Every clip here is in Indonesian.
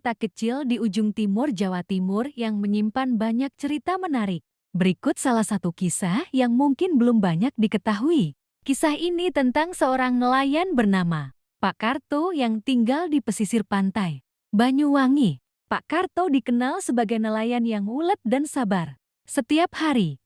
kota kecil di ujung timur Jawa Timur yang menyimpan banyak cerita menarik. Berikut salah satu kisah yang mungkin belum banyak diketahui. Kisah ini tentang seorang nelayan bernama Pak Karto yang tinggal di pesisir pantai Banyuwangi. Pak Karto dikenal sebagai nelayan yang ulet dan sabar. Setiap hari,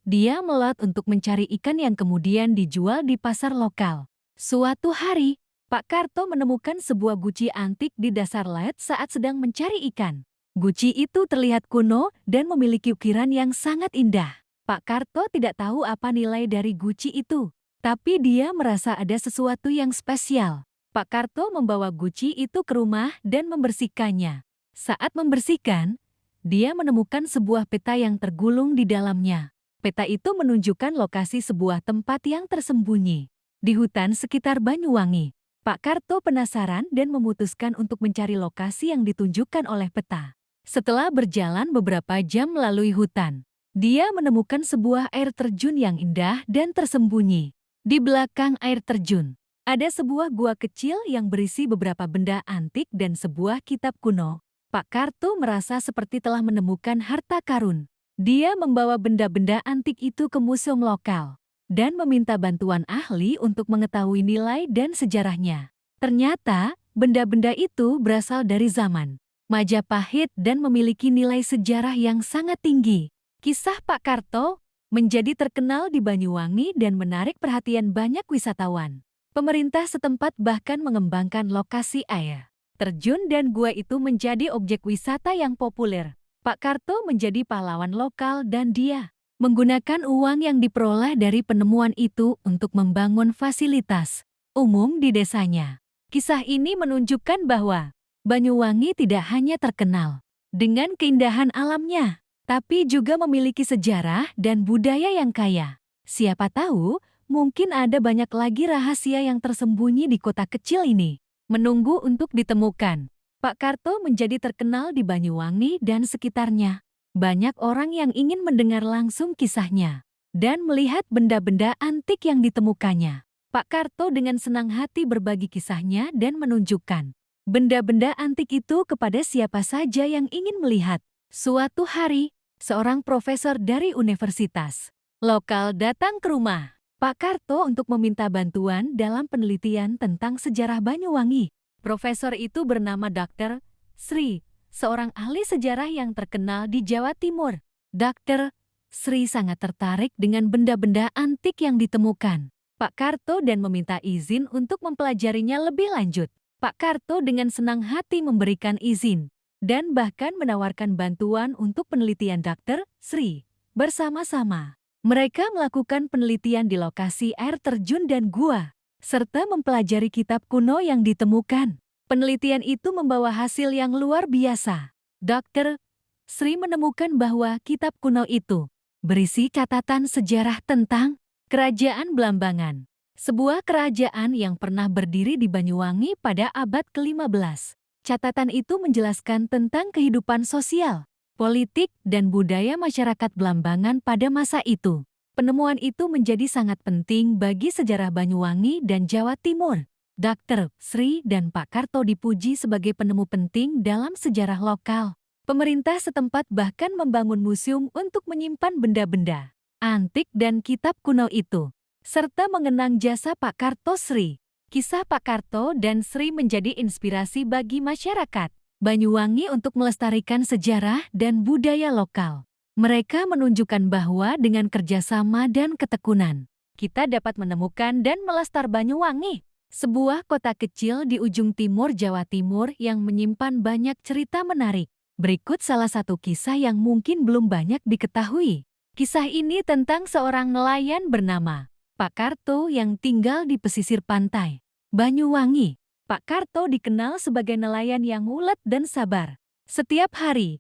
dia melaut untuk mencari ikan yang kemudian dijual di pasar lokal. Suatu hari, Pak Karto menemukan sebuah guci antik di dasar laut saat sedang mencari ikan. Guci itu terlihat kuno dan memiliki ukiran yang sangat indah. Pak Karto tidak tahu apa nilai dari guci itu, tapi dia merasa ada sesuatu yang spesial. Pak Karto membawa guci itu ke rumah dan membersihkannya. Saat membersihkan, dia menemukan sebuah peta yang tergulung di dalamnya. Peta itu menunjukkan lokasi sebuah tempat yang tersembunyi di hutan sekitar Banyuwangi. Pak Karto penasaran dan memutuskan untuk mencari lokasi yang ditunjukkan oleh peta. Setelah berjalan beberapa jam melalui hutan, dia menemukan sebuah air terjun yang indah dan tersembunyi. Di belakang air terjun, ada sebuah gua kecil yang berisi beberapa benda antik dan sebuah kitab kuno. Pak Karto merasa seperti telah menemukan harta karun. Dia membawa benda-benda antik itu ke museum lokal dan meminta bantuan ahli untuk mengetahui nilai dan sejarahnya. Ternyata, benda-benda itu berasal dari zaman Majapahit dan memiliki nilai sejarah yang sangat tinggi. Kisah Pak Karto menjadi terkenal di Banyuwangi dan menarik perhatian banyak wisatawan. Pemerintah setempat bahkan mengembangkan lokasi air terjun dan gua itu menjadi objek wisata yang populer. Pak Karto menjadi pahlawan lokal dan dia menggunakan uang yang diperoleh dari penemuan itu untuk membangun fasilitas umum di desanya. Kisah ini menunjukkan bahwa Banyuwangi tidak hanya terkenal dengan keindahan alamnya, tapi juga memiliki sejarah dan budaya yang kaya. Siapa tahu, mungkin ada banyak lagi rahasia yang tersembunyi di kota kecil ini, menunggu untuk ditemukan. Pak Karto menjadi terkenal di Banyuwangi dan sekitarnya. Banyak orang yang ingin mendengar langsung kisahnya dan melihat benda-benda antik yang ditemukannya. Pak Karto dengan senang hati berbagi kisahnya dan menunjukkan benda-benda antik itu kepada siapa saja yang ingin melihat. Suatu hari, seorang profesor dari universitas lokal datang ke rumah Pak Karto untuk meminta bantuan dalam penelitian tentang sejarah Banyuwangi. Profesor itu bernama Dr. Sri, seorang ahli sejarah yang terkenal di Jawa Timur. Dr. Sri sangat tertarik dengan benda-benda antik yang ditemukan Pak Karto dan meminta izin untuk mempelajarinya lebih lanjut. Pak Karto dengan senang hati memberikan izin dan bahkan menawarkan bantuan untuk penelitian Dr. Sri. Bersama-sama, mereka melakukan penelitian di lokasi air terjun dan gua, serta mempelajari kitab kuno yang ditemukan. Penelitian itu membawa hasil yang luar biasa. Dr. Sri menemukan bahwa kitab kuno itu berisi catatan sejarah tentang Kerajaan Blambangan, sebuah kerajaan yang pernah berdiri di Banyuwangi pada abad ke-15. Catatan itu menjelaskan tentang kehidupan sosial, politik, dan budaya masyarakat Blambangan pada masa itu. Penemuan itu menjadi sangat penting bagi sejarah Banyuwangi dan Jawa Timur. Dr. Sri dan Pak Karto dipuji sebagai penemu penting dalam sejarah lokal. Pemerintah setempat bahkan membangun museum untuk menyimpan benda-benda antik dan kitab kuno itu, serta mengenang jasa Pak Karto Sri. Kisah Pak Karto dan Sri menjadi inspirasi bagi masyarakat Banyuwangi untuk melestarikan sejarah dan budaya lokal. Mereka menunjukkan bahwa dengan kerjasama dan ketekunan, kita dapat menemukan dan melestarikan Banyuwangi, sebuah kota kecil di ujung timur Jawa Timur yang menyimpan banyak cerita menarik. Berikut salah satu kisah yang mungkin belum banyak diketahui. Kisah ini tentang seorang nelayan bernama Pak Karto yang tinggal di pesisir pantai Banyuwangi. Pak Karto dikenal sebagai nelayan yang ulet dan sabar. Setiap hari,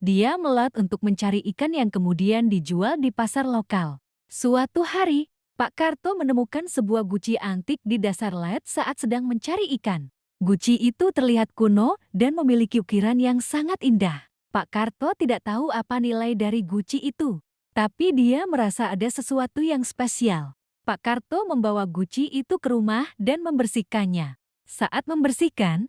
dia melaut untuk mencari ikan yang kemudian dijual di pasar lokal. Suatu hari, Pak Karto menemukan sebuah guci antik di dasar laut saat sedang mencari ikan. Guci itu terlihat kuno dan memiliki ukiran yang sangat indah. Pak Karto tidak tahu apa nilai dari guci itu, tapi dia merasa ada sesuatu yang spesial. Pak Karto membawa guci itu ke rumah dan membersihkannya. Saat membersihkan,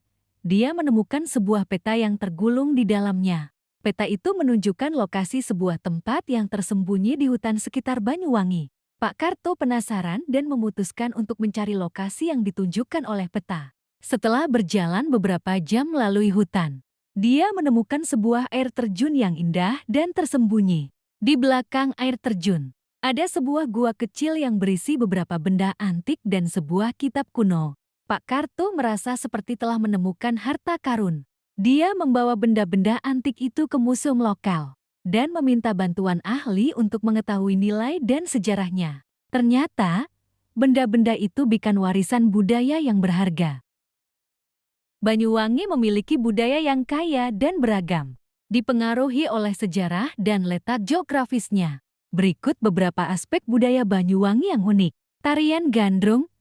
dia menemukan sebuah peta yang tergulung di dalamnya. Peta itu menunjukkan lokasi sebuah tempat yang tersembunyi di hutan sekitar Banyuwangi. Pak Karto penasaran dan memutuskan untuk mencari lokasi yang ditunjukkan oleh peta. Setelah berjalan beberapa jam melalui hutan, dia menemukan sebuah air terjun yang indah dan tersembunyi. Di belakang air terjun, ada sebuah gua kecil yang berisi beberapa benda antik dan sebuah kitab kuno. Pak Karto merasa seperti telah menemukan harta karun. Dia membawa benda-benda antik itu ke museum lokal dan meminta bantuan ahli untuk mengetahui nilai dan sejarahnya. Ternyata, benda-benda itu bukan warisan budaya yang berharga. Banyuwangi memiliki budaya yang kaya dan beragam, dipengaruhi oleh sejarah dan letak geografisnya. Berikut beberapa aspek budaya Banyuwangi yang unik. Tarian gandrung,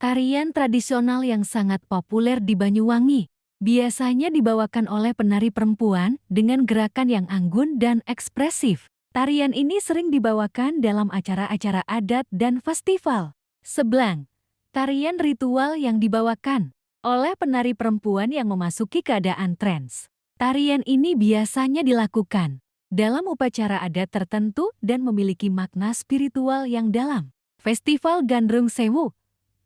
tarian tradisional yang sangat populer di Banyuwangi. Biasanya dibawakan oleh penari perempuan dengan gerakan yang anggun dan ekspresif. Tarian ini sering dibawakan dalam acara-acara adat dan festival. Seblang, tarian ritual yang dibawakan oleh penari perempuan yang memasuki keadaan trans. Tarian ini biasanya dilakukan dalam upacara adat tertentu dan memiliki makna spiritual yang dalam. Festival Gandrung Sewu,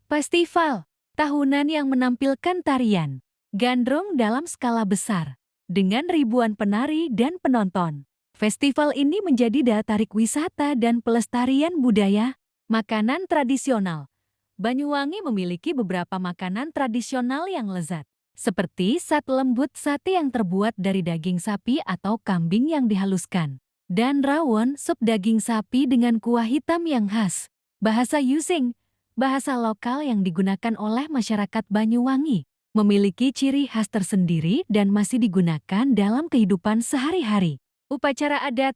festival tahunan yang menampilkan tarian gandrung dalam skala besar, dengan ribuan penari dan penonton. Festival ini menjadi daya tarik wisata dan pelestarian budaya. Makanan tradisional. Banyuwangi memiliki beberapa makanan tradisional yang lezat, seperti sate lembut sate yang terbuat dari daging sapi atau kambing yang dihaluskan, dan rawon sup daging sapi dengan kuah hitam yang khas. Bahasa Using, bahasa lokal yang digunakan oleh masyarakat Banyuwangi, memiliki ciri khas tersendiri dan masih digunakan dalam kehidupan sehari-hari. Upacara adat.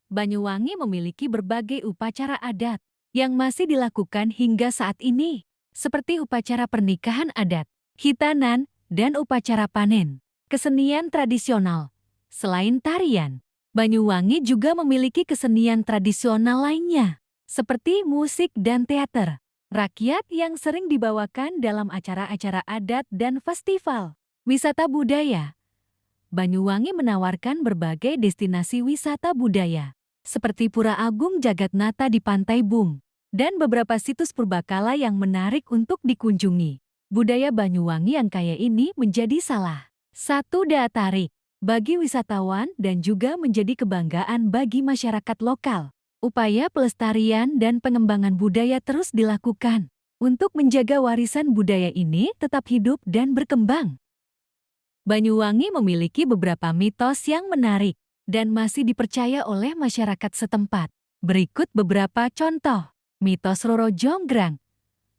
Banyuwangi memiliki berbagai upacara adat yang masih dilakukan hingga saat ini, seperti upacara pernikahan adat, hitanan, dan upacara panen. Kesenian tradisional. Selain tarian, Banyuwangi juga memiliki kesenian tradisional lainnya, seperti musik dan teater rakyat yang sering dibawakan dalam acara-acara adat dan festival. Wisata budaya. Banyuwangi menawarkan berbagai destinasi wisata budaya, seperti Pura Agung Jagatnata di Pantai Bum, dan beberapa situs purbakala yang menarik untuk dikunjungi. Budaya Banyuwangi yang kaya ini menjadi salah satu daya tarik bagi wisatawan dan juga menjadi kebanggaan bagi masyarakat lokal. Upaya pelestarian dan pengembangan budaya terus dilakukan untuk menjaga warisan budaya ini tetap hidup dan berkembang. Banyuwangi memiliki beberapa mitos yang menarik dan masih dipercaya oleh masyarakat setempat. Berikut beberapa contoh. Mitos Roro Jonggrang.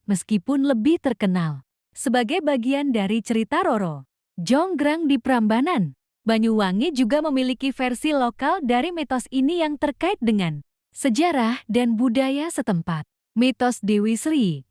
Meskipun lebih terkenal sebagai bagian dari cerita Roro Jonggrang di Prambanan, Banyuwangi juga memiliki versi lokal dari mitos ini yang terkait dengan sejarah dan budaya setempat. Mitos Dewi Sri.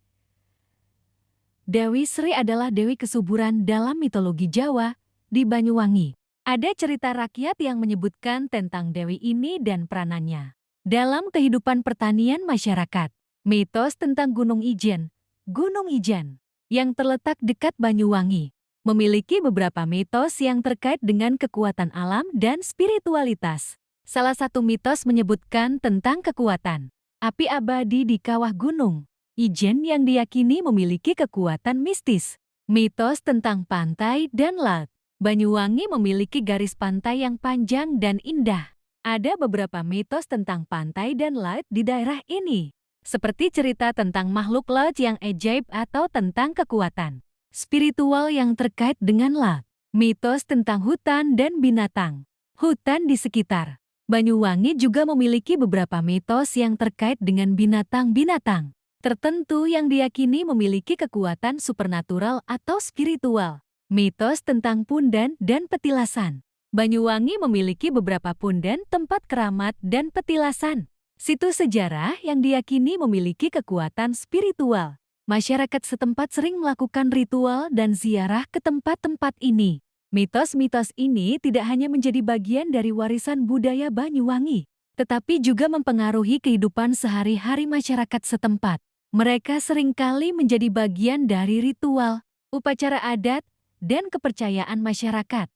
Dewi Sri adalah dewi kesuburan dalam mitologi Jawa di Banyuwangi. Ada cerita rakyat yang menyebutkan tentang dewi ini dan peranannya dalam kehidupan pertanian masyarakat. Mitos tentang Gunung Ijen. Gunung Ijen, yang terletak dekat Banyuwangi, memiliki beberapa mitos yang terkait dengan kekuatan alam dan spiritualitas. Salah satu mitos menyebutkan tentang kekuatan api abadi di kawah Gunung Ijen yang diyakini memiliki kekuatan mistis. Mitos tentang pantai dan laut. Banyuwangi memiliki garis pantai yang panjang dan indah. Ada beberapa mitos tentang pantai dan laut di daerah ini, seperti cerita tentang makhluk laut yang ajaib atau tentang kekuatan spiritual yang terkait dengan laut. Mitos tentang hutan dan binatang. Hutan di sekitar Banyuwangi juga memiliki beberapa mitos yang terkait dengan binatang-binatang tertentu yang diyakini memiliki kekuatan supernatural atau spiritual. Mitos tentang pundan dan petilasan. Banyuwangi memiliki beberapa pundan, tempat keramat, dan petilasan. Situs sejarah yang diyakini memiliki kekuatan spiritual. Masyarakat setempat sering melakukan ritual dan ziarah ke tempat-tempat ini. Mitos-mitos ini tidak hanya menjadi bagian dari warisan budaya Banyuwangi, tetapi juga mempengaruhi kehidupan sehari-hari masyarakat setempat. Mereka seringkali menjadi bagian dari ritual, upacara adat, dan kepercayaan masyarakat.